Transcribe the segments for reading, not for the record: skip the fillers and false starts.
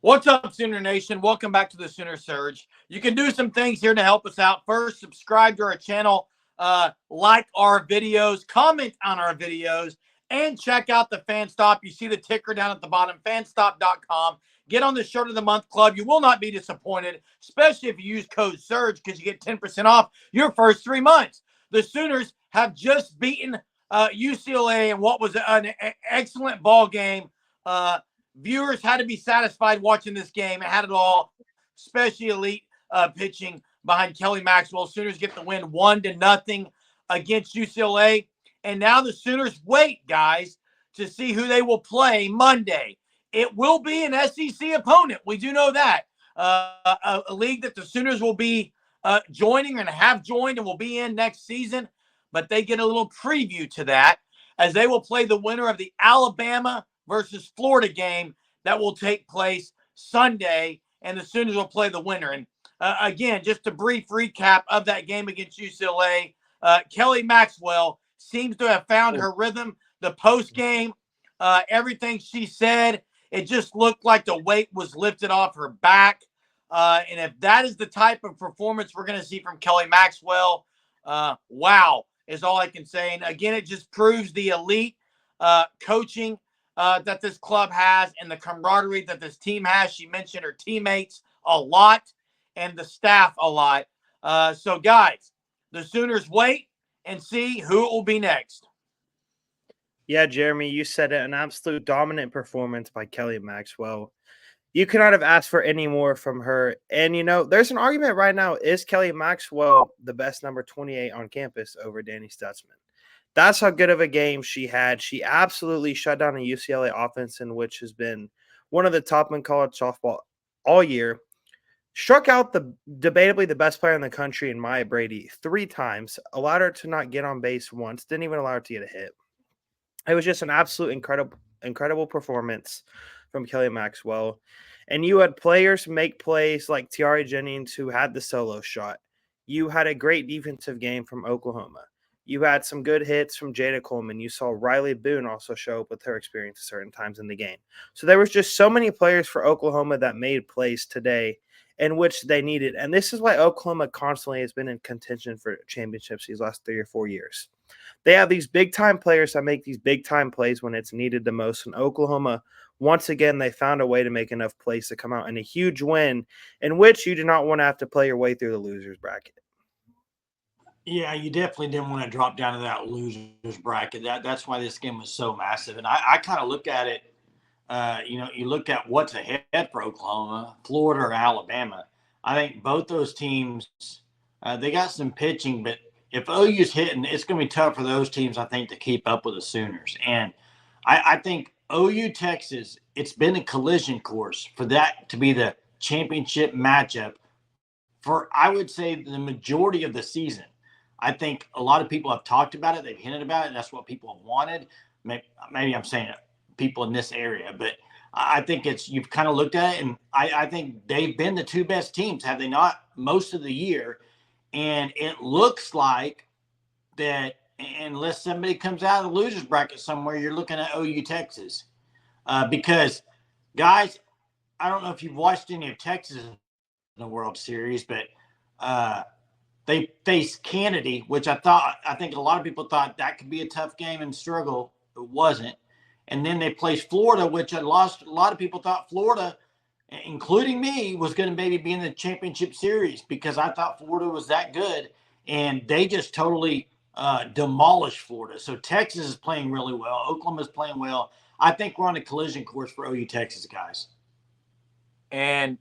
What's up, Sooner Nation? Welcome back to the Sooner Surge. You can do some things here to help us out. First, subscribe to our channel, like our videos, comment on our videos, and check out the Fan Stop. You see the ticker down at the bottom, fanstop.com. Get on the Shirt of the Month Club. You will not be disappointed, especially if you use code SURGE because you get 10% off your first 3 months. The Sooners have just beaten UCLA in what was an excellent ball game. Viewers had to be satisfied watching this game. It had it all, especially elite pitching behind Kelly Maxwell. Sooners get the win 1-0 against UCLA. And now the Sooners wait, guys, to see who they will play Monday. It will be an SEC opponent. We do know that. A league that the Sooners will be joining and have joined and will be in next season. But they get a little preview to that as they will play the winner of the Alabama versus Florida game that will take place Sunday, and the Sooners will play the winner. And again, just a brief recap of that game against UCLA. Kelly Maxwell seems to have found her rhythm. The post game, everything she said, it just looked like the weight was lifted off her back. And if that is the type of performance we're going to see from Kelly Maxwell, wow, is all I can say. And again, it just proves the elite coaching that this club has and the camaraderie that this team has. She mentioned her teammates a lot and the staff a lot. So, guys, the Sooners wait and see who it will be next. Yeah, Jeremy, you said it. An absolute dominant performance by Kelly Maxwell. You cannot have asked for any more from her. And, you know, there's an argument right now. Is Kelly Maxwell the best number 28 on campus over Danny Stutzman? That's how good of a game she had. She absolutely shut down a UCLA offense, in which has been one of the top in college softball all year. Struck out debatably the best player in the country in Maya Brady 3 times. Allowed her to not get on base once. Didn't even allow her to get a hit. It was just an absolute incredible performance from Kelly Maxwell. And you had players make plays like Tiare Jennings, who had the solo shot. You had a great defensive game from Oklahoma. You had some good hits from Jada Coleman. You saw Riley Boone also show up with her experience at certain times in the game. So there was just so many players for Oklahoma that made plays today in which they needed. And this is why Oklahoma constantly has been in contention for championships these last 3 or 4 years. They have these big-time players that make these big-time plays when it's needed the most. And Oklahoma, once again, they found a way to make enough plays to come out in a huge win in which you do not want to have to play your way through the loser's bracket. Yeah, you definitely didn't want to drop down to that loser's bracket. That's why this game was so massive. And I kind of look at it, you look at what's ahead for Oklahoma, Florida or Alabama. I think both those teams, they got some pitching, but if OU's hitting, it's going to be tough for those teams, I think, to keep up with the Sooners. And I think OU Texas, it's been a collision course for that to be the championship matchup for, I would say, the majority of the season. I think a lot of people have talked about it. They've hinted about it. And that's what people have wanted. Maybe I'm saying people in this area, but I think you've kind of looked at it, and I think they've been the 2 best teams, have they not, most of the year. And it looks like that unless somebody comes out of the losers bracket somewhere, you're looking at OU Texas. Because, guys, I don't know if you've watched any of Texas in the World Series, but they faced Kennedy, which I think a lot of people thought that could be a tough game and struggle. It wasn't. And then they played Florida, which a lot of people thought Florida, including me, was going to maybe be in the championship series because I thought Florida was that good. And they just totally demolished Florida. So Texas is playing really well. Oklahoma is playing well. I think we're on a collision course for OU Texas, guys. And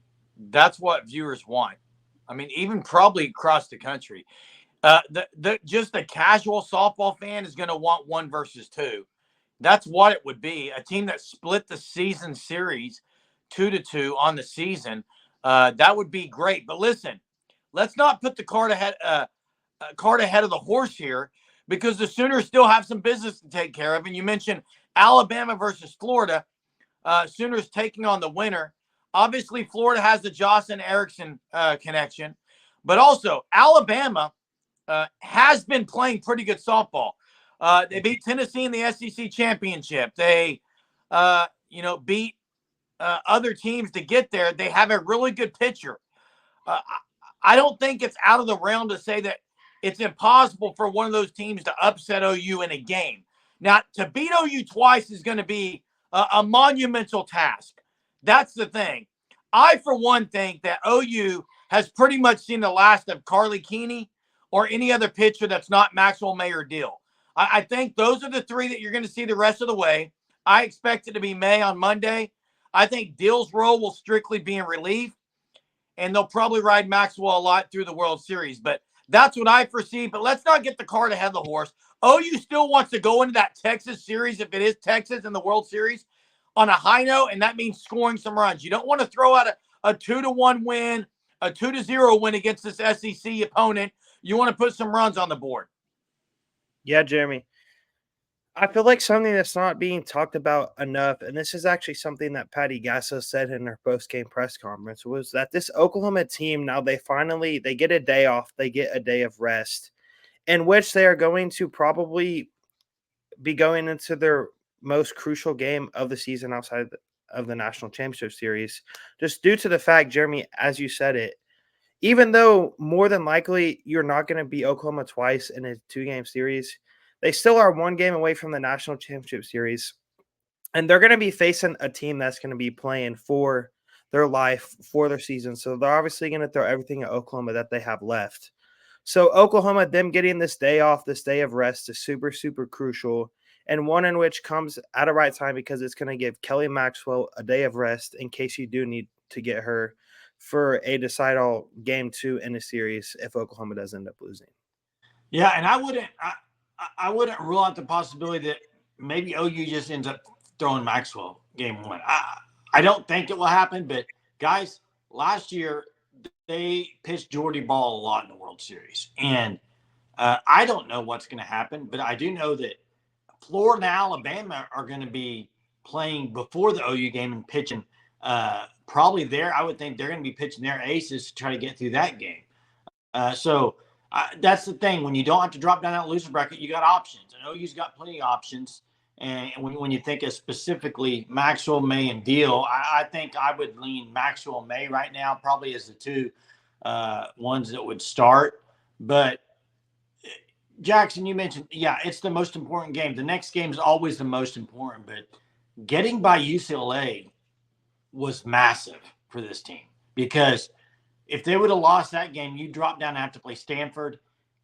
that's what viewers want. I mean, even probably across the country. Just a casual softball fan is going to want 1 versus 2. That's what it would be. A team that split the season series 2-2 on the season. That would be great. But listen, let's not put the cart ahead of the horse here, because the Sooners still have some business to take care of. And you mentioned Alabama versus Florida. Sooners taking on the winner. Obviously, Florida has the Jocelyn Erickson connection, but also Alabama has been playing pretty good softball. They beat Tennessee in the SEC championship. They, beat other teams to get there, they have a really good pitcher. I don't think it's out of the realm to say that it's impossible for one of those teams to upset OU in a game. Now, to beat OU twice is going to be a monumental task. That's the thing. I, for one, think that OU has pretty much seen the last of Carly Keeney or any other pitcher that's not Maxwell May or Deal. I think those are the three that you're going to see the rest of the way. I expect it to be May on Monday. I think Deal's role will strictly be in relief, and they'll probably ride Maxwell a lot through the World Series. But that's what I foresee. But let's not get the cart ahead of the horse. OU still wants to go into that Texas series, if it is Texas in the World Series, on a high note, and that means scoring some runs. You don't want to throw out a 2-1 win, a 2-0 win against this SEC opponent. You want to put some runs on the board. Yeah, Jeremy. I feel like something that's not being talked about enough, and this is actually something that Patty Gasso said in her post-game press conference, was that this Oklahoma team, now they get a day off, they get a day of rest, in which they are going to probably be going into their most crucial game of the season outside of the National Championship Series, just due to the fact, Jeremy, as you said it, even though more than likely you're not going to beat Oklahoma twice in a 2-game series, they still are 1 game away from the National Championship Series, and they're going to be facing a team that's going to be playing for their life, for their season. So they're obviously going to throw everything at Oklahoma that they have left. So Oklahoma, them getting this day off, this day of rest is super, super crucial, and one in which comes at a right time because it's going to give Kelly Maxwell a day of rest in case you do need to get her for a decide-all game 2 in a series if Oklahoma does end up losing. Yeah, and I wouldn't rule out the possibility that maybe OU just ends up throwing Maxwell game 1. I don't think it will happen, but guys, last year they pitched Jordy Ball a lot in the World Series, and I don't know what's going to happen, but I do know that Florida and Alabama are going to be playing before the OU game and pitching probably there. I would think they're going to be pitching their aces to try to get through that game. So that's the thing. When you don't have to drop down that loser bracket, you got options. And OU's got plenty of options. And when you think of specifically Maxwell, May, and Deal, I think I would lean Maxwell, May right now, probably as the two ones that would start. But Jackson, you mentioned, yeah, it's the most important game. The next game is always the most important. But getting by UCLA was massive for this team, because if they would have lost that game, you drop down and have to play Stanford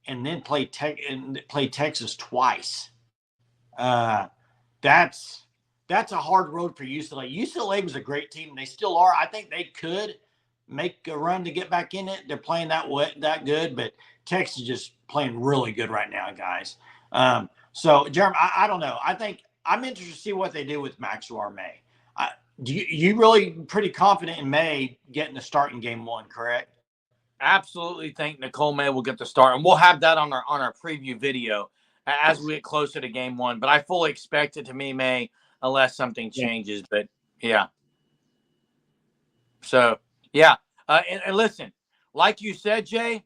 and then play Texas twice. That's a hard road for UCLA. UCLA was a great team. They still are. I think they could make a run to get back in it. They're playing that good, but Texas is just playing really good right now, guys. So, Jeremy, I don't know. I think I'm interested to see what they do with Maxwell or May. You really pretty confident in May getting the start in game 1, correct? Absolutely think Nicole May will get the start, and we'll have that on our preview video as we get closer to game 1. But I fully expect it to be May unless something changes. But yeah. So yeah, and listen, like you said, Jay,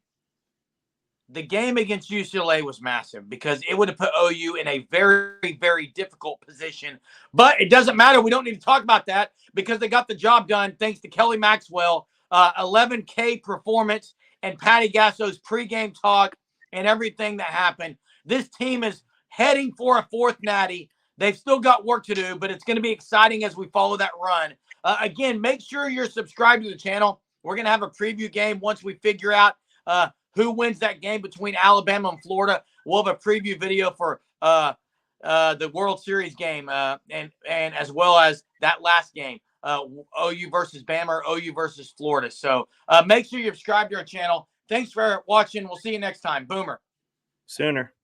the game against UCLA was massive because it would have put OU in a very, very difficult position. But it doesn't matter. We don't need to talk about that because they got the job done thanks to Kelly Maxwell, 11K performance, and Patty Gasso's pregame talk and everything that happened. This team is heading for a 4th natty. They've still got work to do, but it's going to be exciting as we follow that run. Again, make sure you're subscribed to the channel. We're going to have a preview game once we figure out who wins that game between Alabama and Florida. We'll have a preview video for the World Series game and as well as that last game, OU versus Bama or OU versus Florida. So make sure you subscribe to our channel. Thanks for watching. We'll see you next time. Boomer. Sooner.